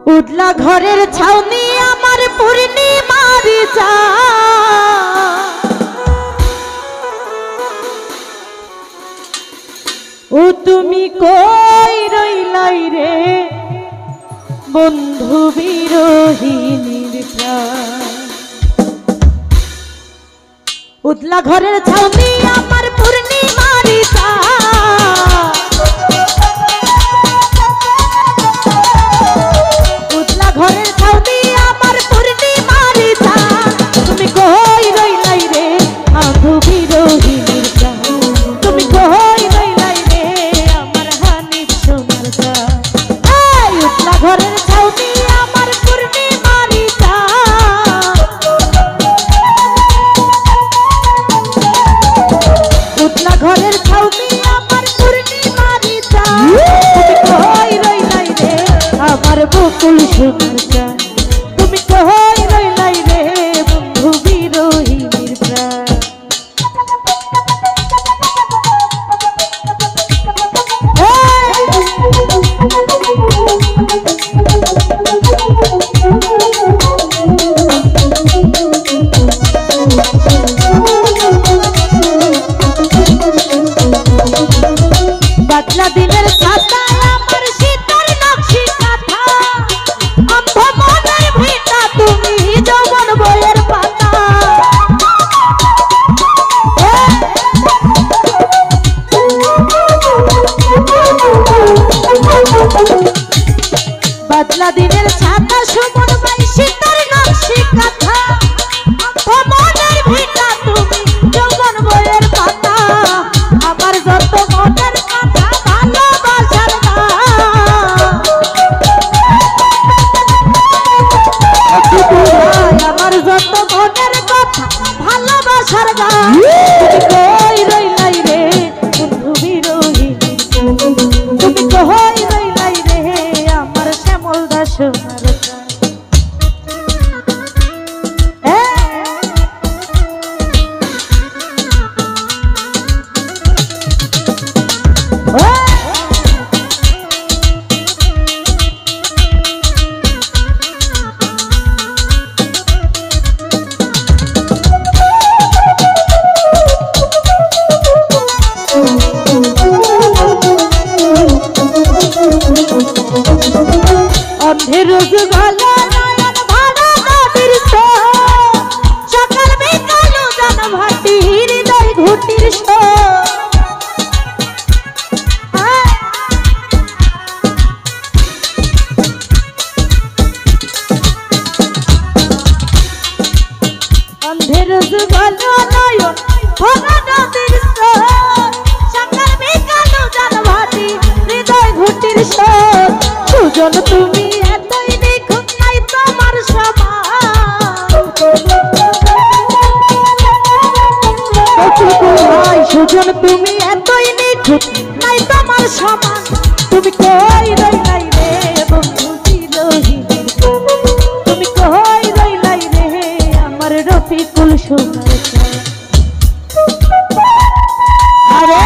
উডলা ঘরের ছাউনি আমার পূর্ণিমার চাঁদ, ও তুমি কই রইলাই রে বন্ধু বিরোহিনীর প্রাণ। উডলা ঘরের ছাউনি আমার পূর্ণিমার চাঁদ, ঘরের ছাউনি আমার পূর্ণিমার চাঁদ, তুমি কই রইলাই রে বন্ধু বিরোহিনীর প্রাণ, তুমি কই রইলাই রে আমার হানিফ সোনার চাঁদ। এই উঠলা ঘরের ছাউনি আমার পূর্ণিমার চাঁদ, উঠলা ঘরের ছাউনি আমার পূর্ণিমার চাঁদ, তুমি কই রইলাই রে আমার বকুল সোনার চাঁদ, তুমি কই রইলাই রে বন্ধু বিরোহিনীর প্রাণ। বাদলা দিনের ছাতা আমার শীতের নকশি কাঁথা, অন্ধ মনের ভিটা তুমি যৌবন বইয়ের পাতা। বাদলা দিনের ছাতা সুমন ভাই শীতের নকশি কাঁথা, অন্ধ মনের ভিটা তুমি যৌবন বইয়ের পাতা। আমার যত মনের কথা ভালোবাসার গান, আমার যত মনের কথা ভালোবাসার গান, তুমি কই রইলাই রে বন্ধু বিরোহিনীর প্রাণ, তুমি কই রইলাই রে আমার শ্যামল দাস সোনার চাঁদ। অন্ধের গলা নয়ন ভাড়া নদীর স্রোত, সকাল বিকাল জান ভাটি হৃদয় ঘুটির স্রোত। অন্ধের গলা নয়ন ভাড়া নদীর স্রোত, সকাল বিকাল জান ভাটি হৃদয় ঘুটির স্রোত। সুজন তুমি এতই নিখুঁত নাই তোমার সমান, সুজন তুমি এতই নিখুঁত নাই তোমার সমান, তুমি কই রইলাই রে বন্ধু বিরোহিনীর প্রাণ, তুমি কই রইলাই রে আমার রফিকুল সোনার চাঁদ। আরে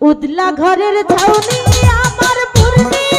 উদলা ঘরের ছাউনি আমার পূর্ণি